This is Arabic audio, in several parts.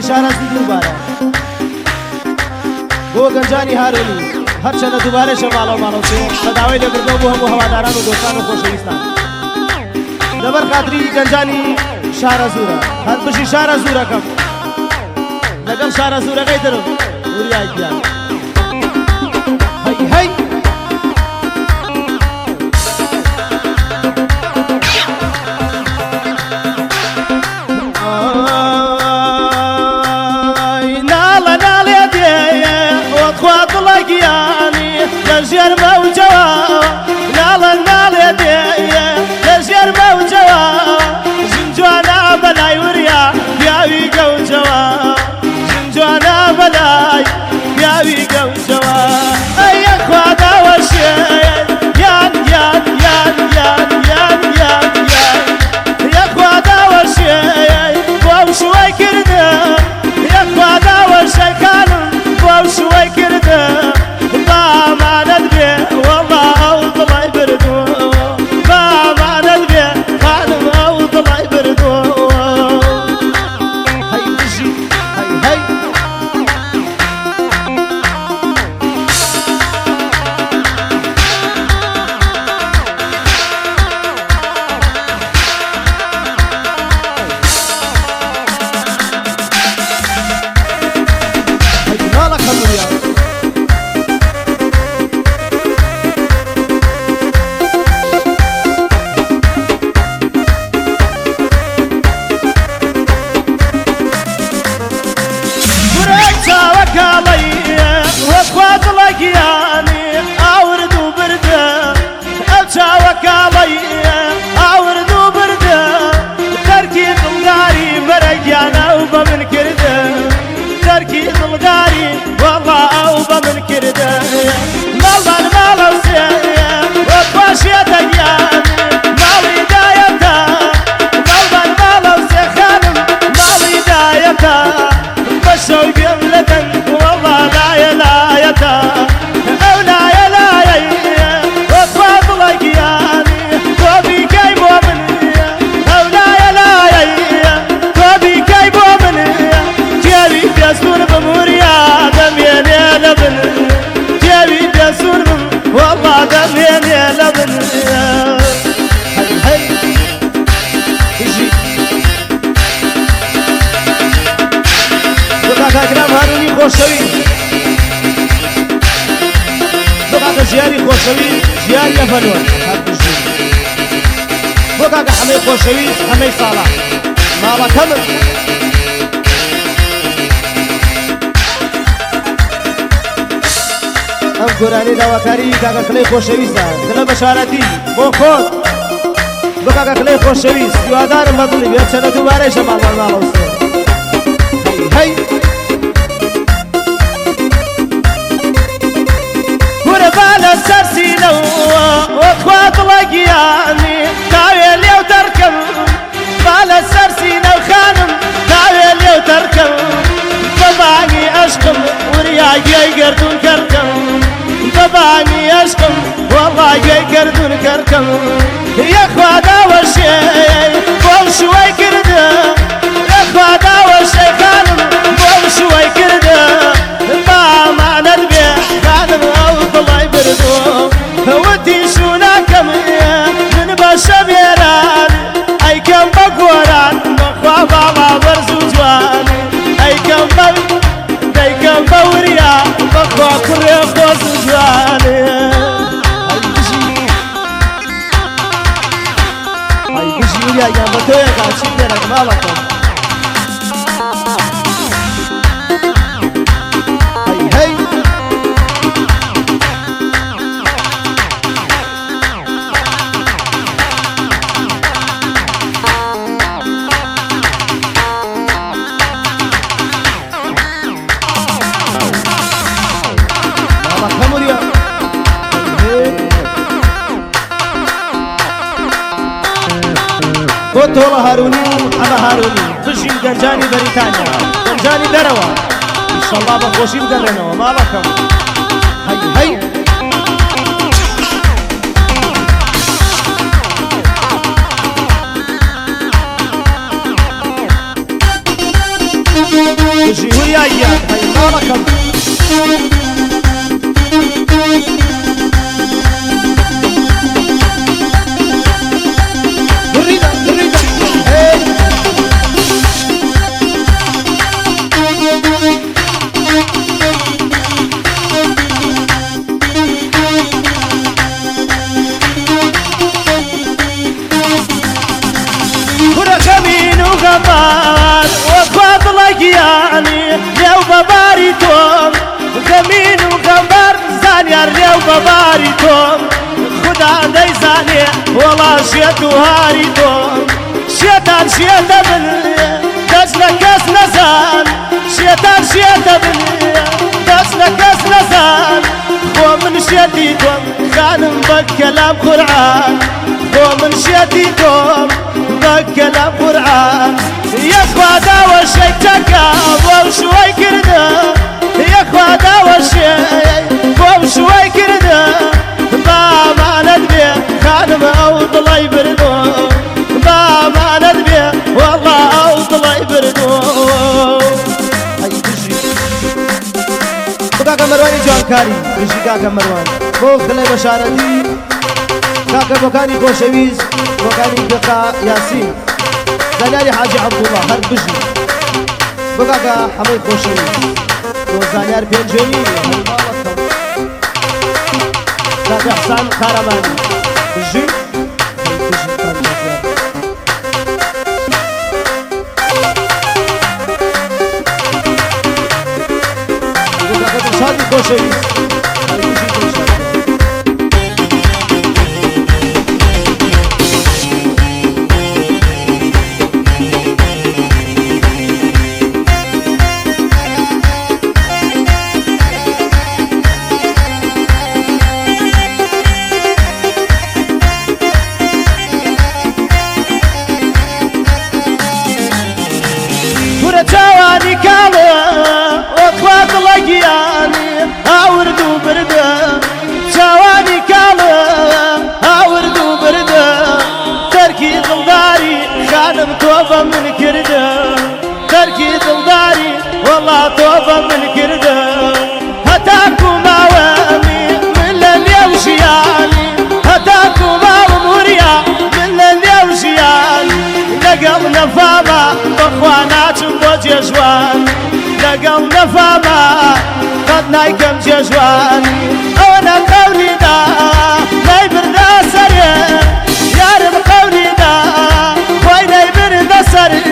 شارەزی دووبارە بۆ گەنجانی هارۆنی هەرچەندە دووبارەشە ماڵەوە ماڵەوتێ بەداوای لێبردنەوە بۆ هەموو هەواداران و دۆستان و خۆشەویستان لەبەر خاتری گەنجانی شارە زوورە هەر بژی شارە زوورەکەم لەگەڵ شارە زوورەکەی ترم وریای گیان هەی هەی لەژێر مەوجەوە ناڵە ناڵێ دێیە لەژێر مەوجەوە ژنجوانە بەلای وریا پیاوی گەوجەوە ژنجوانە بەلای پیاوی گەوجەوە ئەیە خواداوە شێر یان یان یان یان یان یان یان یە خواداوە شێر بۆ شوەی کردە یە خواداوە شەکانم بۆ شوەی کردە بامانت بێ والله ئەو دڵای بردووە بامانت بێ خانم ئەو دڵای بردووە هەی بژی هەی هەی هەی ناڵە خەموریان گیانی ئاورد و بردە ئەو چاوەکاڵەیە ئاورد و بردە دەرکی دڵداری بەرە گیانە و بە من کردە دەرکی دڵداری وەڵا ئەو بە من کردە ماڵمان ماڵە و سێیە وەک باشێتە گیانی ماڵی دایەتە ماڵمان ماڵە و سێ خانم ماڵی دایەتە بە شەو گوێم لە دەنگ وەڵا لایە لایەتە والله دميني لبن هي هي يجي بقى كلام هاروني خوشوي بقى جياري خوشوي جياري فنون بقى حمي خوشوي حمي صالح ماما كمل ئەم گۆرانی داواکاری کاکە کلەی خۆشەویستە کلە بەشارەتی بۆ خۆت بۆ کاکە کلەی خۆشەویست هیوادارم بە دڵی بێت چەندە دووبارەیشە ماڵمان ماڵەوسێ هەی گورە با لەسەر سینەوە وەخوا دڵە گیانی تاوێ لێو دەرکەم با لەسەر سینە و خانم تاوێ لێو دەرکەم بەبانی عەشقم وریای گوێی گەردوون کەرکەم بەبانی عەشقم وەڵڵای گوێی گەردوون کەرکەم یەخوا داوە شێی بۆم شوەی کردە یەخوا داوە شێی خانم بۆم شوەی کردە بامانەت بێ خانم ئەو دڵای بردووە وتی شووناکەم من بەشە بێران ئەیکەم بە گۆران بەخوا باڵا بەرز و جوان ئەیکەم بە دەیکەم بە وریا بەخوا کوڕێ خۆز و جوانێ ئەی بژی وریا یان بە تۆیەکە چی دێنەک ماڵەکەم هەی هەی بۆ تۆڵە هارونی و ئەمە هارونی بژی گەنجانی بەریتانیا گەنجانی دەرەوە ئینشەڵڵا بە خۆشی بگەڕێنەوە ماڵەکەم هەی هەی Thank you. بجي ويايا هاي مالكم غمار وفضلك يعني لو بباريتهم غمين وغمار زانيار لو بباريتهم خدا دي زاني والله شيت وهاريتهم شيطان شيت بني دجلك اس نزان شيطان شيت بني دجلك اس نزان خو من شيتيكم خانم بكلام قرآن خو من شيتيكم بكلام قرآن يا خوادا وشي تكاب وشوي كرده يا خوادا وشي وشوي كرده بابا ندبي خانم اوضلا يبردو بابا ندبي والله اوضلا يبردو هاي بجي كاكا مرواني جوان كاري بجي كاكا مروان بو خلي بشارتي كاكا بوكاني كوشويز بوكاني بقى ياسين زانياري حاجي عبد الله هر بجي بقى حمي خوشوي وزانيار بينجوني هل مالكم كاكا حسان خارماني بجي بقى شادي خوشوي جواني كالا واخوات لقياني اوردو برده جواني كالا اوردو برده تركي ضلداري خانم توبة من كرده تركي ضلداري والله توبة من كرده هتاكو ماوامي من اللي وشيالي هتاكو ماوموريا من اللي وشيالي لقلنا فاما بخوانات جوان لقل نفاما قد نايكم جوان وانا قولي دا لا يبرد سري يارب قولي دا وين يبرد سري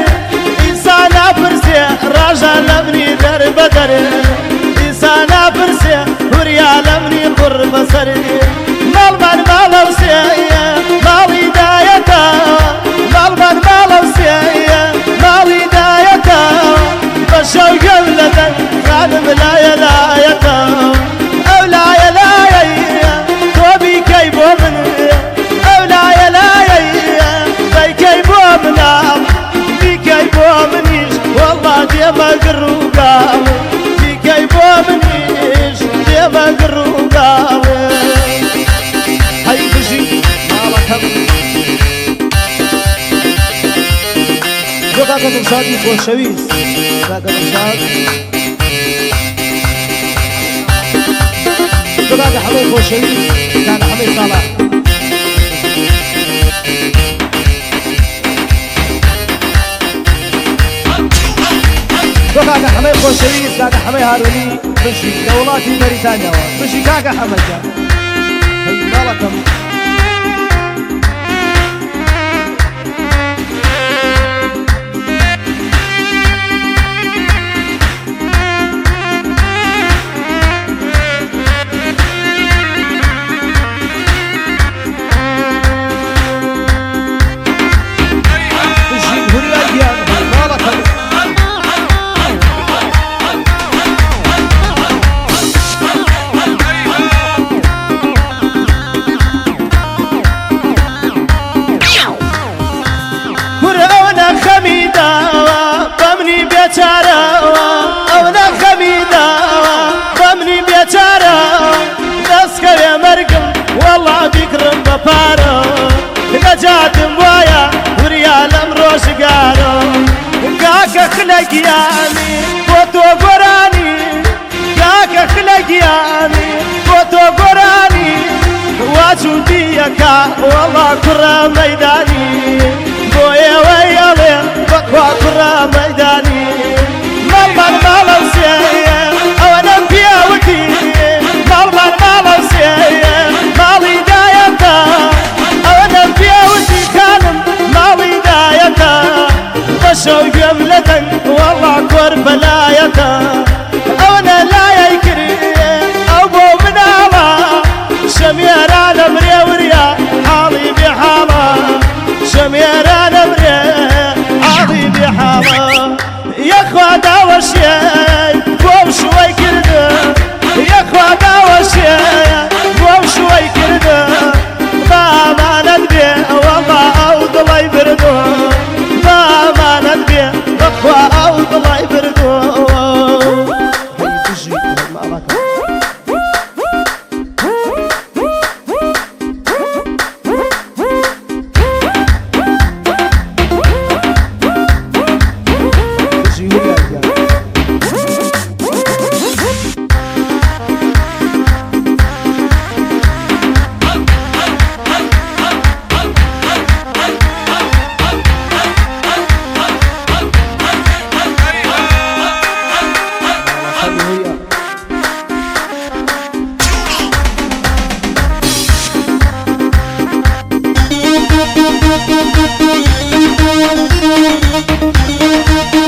انسان فرسي رجل امني در بدر انسان فرسي وريال امني قرب سري مال من مالوسي مالي دايتا مال من مالوسي مالي دايتا بشوق ولدك خادم لا يلايته او لا يلاي توبي كيبو مني او لا يلاي بي كيبو منام بي كيبو منيش والله ديما قروقاوي بي كيبو منيش ديما قروقاوي هاي بجي مالكم كاكا تمشادي خوشويز كاكا تمشاد كاكا حمي خوشويز كاكا حمي صلاح كاكا حمي خوشويز كاكا حمي هاروني بشي دولاتي موريتانيا بشي كاكا حمي جان هي مالكم والله بكرم بفارو نجات موايا وريال امروش قارو كاكا خلقياني بيكا والله كرة ميداني بويا ويالي بقوى كرة ميداني ماما المالا وسيا او انا بيا ودي ماما المالا وسيا مالي دايتا او انا بيا ودي كانم مالي دايتا بشو جملة والله كور بلايتا او انا لا يكري ابو من الله شميرة نمري وريا حالي بحالة شميرة نمري حالي بحالة يا اخوة داوى الشيء وشوي كرده يا اخوة داوى الشيء وشوي كرده ما ندبي والله عود الله يبرده ما ندبي اخوة عود الله يبرده Thank you.